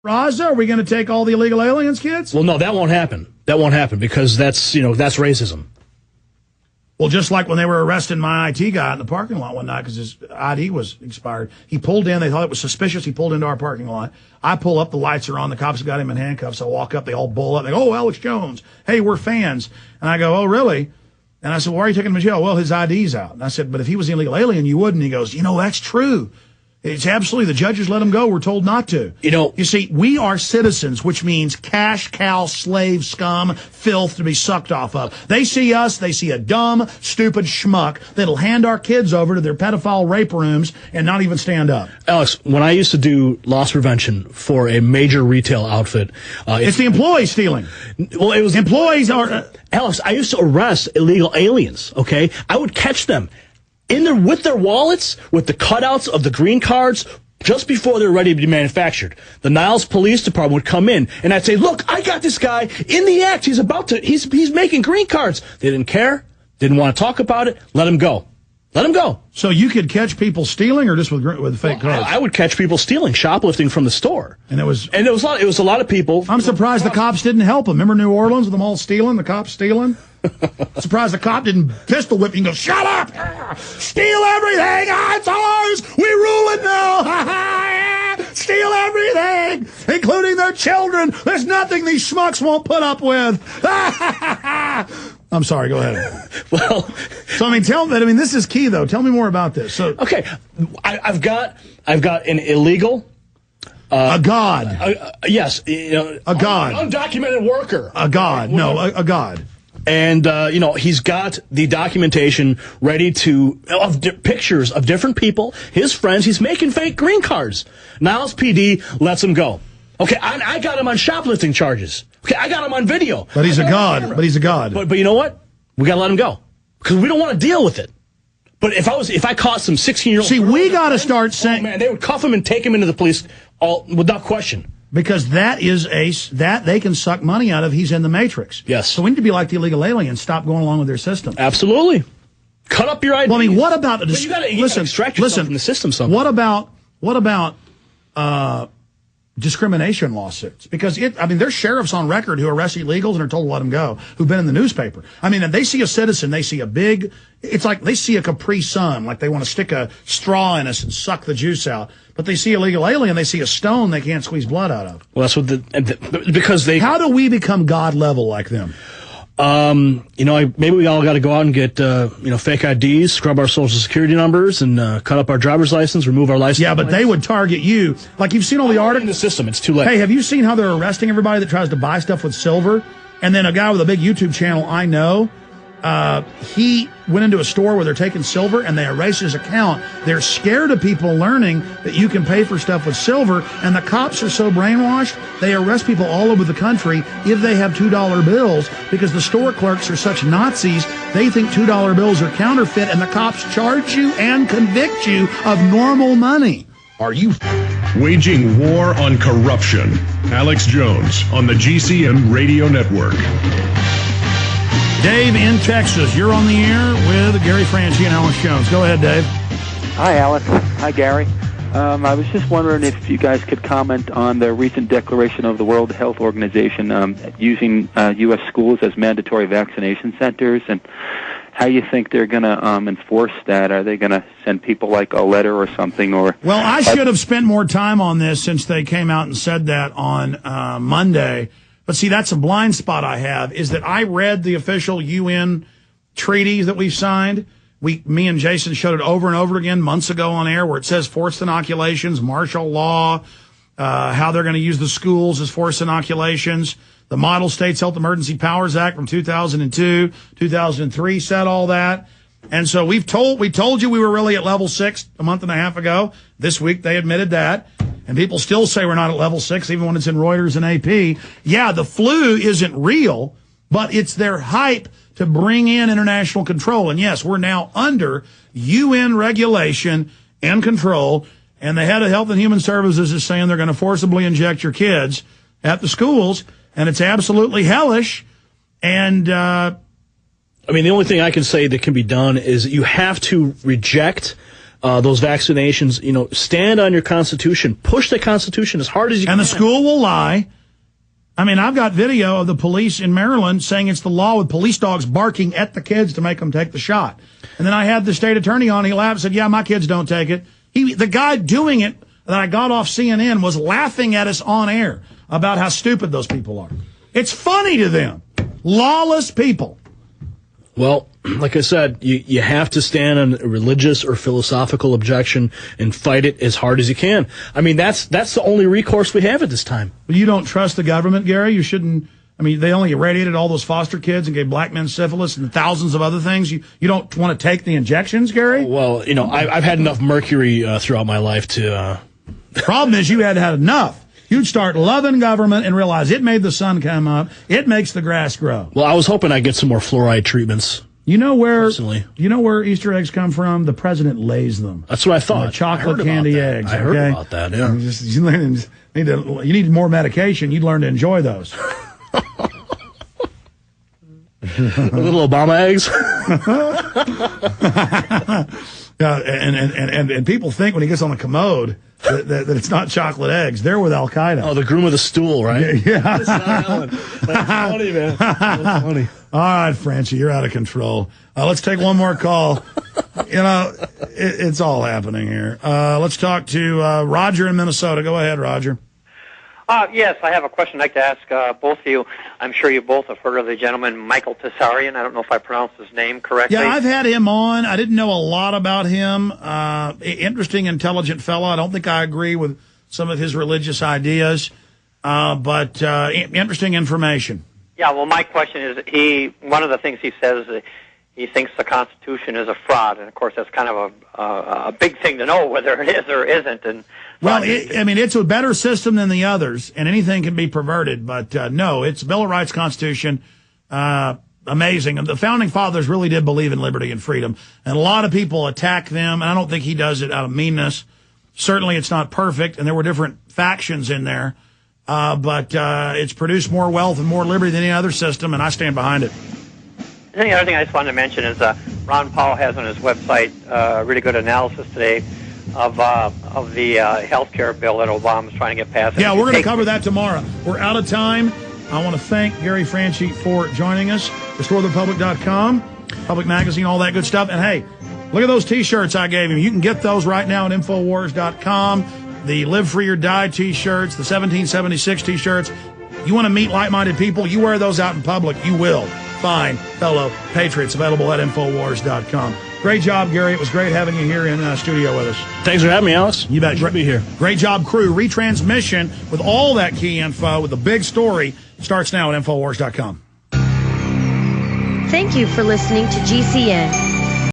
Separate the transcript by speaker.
Speaker 1: Raza, are we going to take all the illegal aliens, kids?
Speaker 2: Well, no, that won't happen. That won't happen because that's racism.
Speaker 1: Well, just like when they were arresting my IT guy in the parking lot one night because his ID was expired. He pulled in. They thought it was suspicious. He pulled into our parking lot. I pull up. The lights are on. The cops have got him in handcuffs. I walk up. They all bull up. They go, "Oh, Alex Jones. Hey, we're fans." And I go, "Oh, really?" And I said, "Why are you taking him to jail?" "Well, his ID's out." And I said, "But if he was an illegal alien, you wouldn't." He goes, "That's true. It's absolutely, the judges let him go. We're told not to." You see, we are citizens, which means cash cow, slave, scum, filth to be sucked off of. They see us, they see a dumb, stupid schmuck that'll hand our kids over to their pedophile rape rooms and not even stand up.
Speaker 2: Alex, when I used to do loss prevention for a major retail outfit,
Speaker 1: it's the employee stealing.
Speaker 2: Well, it was
Speaker 1: employees are.
Speaker 2: Alex, I used to arrest illegal aliens. Okay, I would catch them with their wallets, with the cutouts of the green cards, just before they're ready to be manufactured. The Niles Police Department would come in, and I'd say, "Look, I got this guy in the act. He's making green cards." They didn't care, didn't want to talk about it. Let him go. Let him go.
Speaker 1: So you could catch people stealing, or just with fake cards?
Speaker 2: I would catch people stealing, shoplifting from the store,
Speaker 1: and it was
Speaker 2: a lot of people.
Speaker 1: I'm surprised the cops didn't help them. Remember New Orleans with them all stealing, the cops stealing. Surprised the cop didn't pistol whip you and go, "Shut up! Steal everything! It's ours! We rule it now! Steal everything! Including their children! There's nothing these schmucks won't put up with!" I'm sorry, go ahead.
Speaker 2: Well,
Speaker 1: so this is key though. Tell me more about this. So,
Speaker 2: okay, I've got an illegal
Speaker 1: a god.
Speaker 2: Yes,
Speaker 1: a god.
Speaker 2: Undocumented worker.
Speaker 1: A god. No, a god.
Speaker 2: And, he's got the documentation ready of pictures of different people, his friends. He's making fake green cards. Niles PD lets him go. Okay, I got him on shoplifting charges. Okay, I got him on video.
Speaker 1: But he's a god.
Speaker 2: But you know what? We got to let him go because we don't want to deal with it. But if I caught some 16-year-old...
Speaker 1: See, we got to start saying...
Speaker 2: man, they would cuff him and take him into the police without question.
Speaker 1: Because that they can suck money out of. He's in the matrix.
Speaker 2: Yes.
Speaker 1: So we need to be like the illegal aliens. Stop going along with their system.
Speaker 2: Absolutely. Cut up your ideas.
Speaker 1: Well, what about
Speaker 2: but you gotta extract yourself from the system somehow.
Speaker 1: What about discrimination lawsuits? Because there's sheriffs on record who arrest illegals and are told to let them go, who've been in the newspaper. They see a citizen, they see it's like they see a Capri Sun, like they want to stick a straw in us and suck the juice out. But they see a illegal alien, they see a stone they can't squeeze blood out of.
Speaker 2: Well, that's what because they...
Speaker 1: How do we become God level like them?
Speaker 2: Maybe we all got to go out and get, fake IDs, scrub our social security numbers, and cut up our driver's license, remove our license.
Speaker 1: Yeah, but they would target you. Like, you've seen all the articles
Speaker 2: in the system. It's too late.
Speaker 1: Hey, have you seen how they're arresting everybody that tries to buy stuff with silver? And then a guy with a big YouTube channel I know, he went into a store where they're taking silver and they erased his account. They're scared of people learning that you can pay for stuff with silver, and the cops are so brainwashed, they arrest people all over the country if they have $2 bills because the store clerks are such Nazis. They think $2 bills are counterfeit, and the cops charge you and convict you of normal money.
Speaker 3: Are you waging war on corruption? Alex Jones on the GCN Radio Network.
Speaker 1: Dave in Texas, you're on the air with Gary Franchi and Alex Jones. Go ahead, Dave.
Speaker 4: Hi, Alex. Hi, Gary. I was just wondering if you guys could comment on the recent declaration of the World Health Organization using U.S. schools as mandatory vaccination centers, and how you think they're going to enforce that. Are they going to send people like a letter or something? Well,
Speaker 1: I should have spent more time on this since they came out and said that on Monday. But see, that's a blind spot I have, is that I read the official UN treaties that we've signed. Me and Jason showed it over and over again months ago on air, where it says forced inoculations, martial law, how they're going to use the schools as forced inoculations. The Model States Health Emergency Powers Act from 2002, 2003 said all that. And so we told you we were really at level 6 a month and a half ago. This week they admitted that. And people still say we're not at level 6, even when it's in Reuters and AP. Yeah, the flu isn't real, but it's their hype to bring in international control. And yes, we're now under UN regulation and control. And the head of Health and Human Services is saying they're going to forcibly inject your kids at the schools. And it's absolutely hellish. And, the
Speaker 2: only thing I can say that can be done is you have to reject those vaccinations. Stand on your Constitution. Push the Constitution as hard as you can.
Speaker 1: And the school will lie. I mean, I've got video of the police in Maryland saying it's the law with police dogs barking at the kids to make them take the shot. And then I had the state attorney on. He laughed and said, yeah, my kids don't take it. The guy doing it that I got off CNN was laughing at us on air about how stupid those people are. It's funny to them. Lawless people.
Speaker 2: Well, like I said, you have to stand on a religious or philosophical objection and fight it as hard as you can. I mean, that's the only recourse we have at this time.
Speaker 1: Well, you don't trust the government, Gary? You shouldn't. I mean, they only irradiated all those foster kids and gave black men syphilis and thousands of other things. You don't want to take the injections, Gary?
Speaker 2: Well, I've had enough mercury throughout my life to...
Speaker 1: The problem is you had enough. You'd start loving government and realize it made the sun come up. It makes the grass grow.
Speaker 2: Well, I was hoping I'd get some more fluoride treatments.
Speaker 1: You know where
Speaker 2: Easter
Speaker 1: eggs come from? The president lays them.
Speaker 2: That's what I thought.
Speaker 1: Chocolate candy eggs.
Speaker 2: I heard about that, yeah.
Speaker 1: You need more medication. You'd learn to enjoy those.
Speaker 2: Little Obama eggs.
Speaker 1: Yeah, and people think when he gets on the commode that it's not chocolate eggs. They're with Al Qaeda.
Speaker 2: Oh, the groom with the stool, right?
Speaker 1: Yeah.
Speaker 2: That's funny, man. That's funny.
Speaker 1: All right, Franchi, you're out of control. Let's take one more call. It's all happening here. Let's talk to Roger in Minnesota. Go ahead, Roger.
Speaker 5: Yes, I have a question I'd like to ask both of you. I'm sure you both have heard of the gentleman Michael Tessarian. I don't know if I pronounced his name correctly.
Speaker 1: Yeah, I've had him on. I didn't know a lot about him. Interesting, intelligent fellow. I don't think I agree with some of his religious ideas, but interesting information.
Speaker 5: Yeah, well, my question is, one of the things he says is he thinks the Constitution is a fraud, and of course that's kind of a big thing to know whether it is or isn't. And
Speaker 1: well, it's a better system than the others, and anything can be perverted. But no, it's Bill of Rights, Constitution, amazing. And the founding fathers really did believe in liberty and freedom, and a lot of people attack them, and I don't think he does it out of meanness. Certainly, it's not perfect, and there were different factions in there, but it's produced more wealth and more liberty than any other system, and I stand behind it.
Speaker 5: And the other thing I just wanted to mention is Ron Paul has on his website a really good analysis today of the health care bill that Obama's trying to get passed.
Speaker 1: Yeah, we're going to cover that tomorrow. We're out of time. I want to thank Gary Franchi for joining us. RestoreTheRepublic.com, Public Magazine, all that good stuff. And hey, look at those T-shirts I gave him. You can get those right now at Infowars.com. The Live Free or Die T-shirts, the 1776 T-shirts. You want to meet like-minded people? You wear those out in public. You will find fellow patriots. Available at Infowars.com. Great job, Gary. It was great having you here in studio with us.
Speaker 2: Thanks for having me, Alex.
Speaker 1: You bet.
Speaker 2: Great to be here.
Speaker 1: Great job, crew. Retransmission with all that key info with the big story starts now at Infowars.com.
Speaker 6: Thank you for listening to GCN.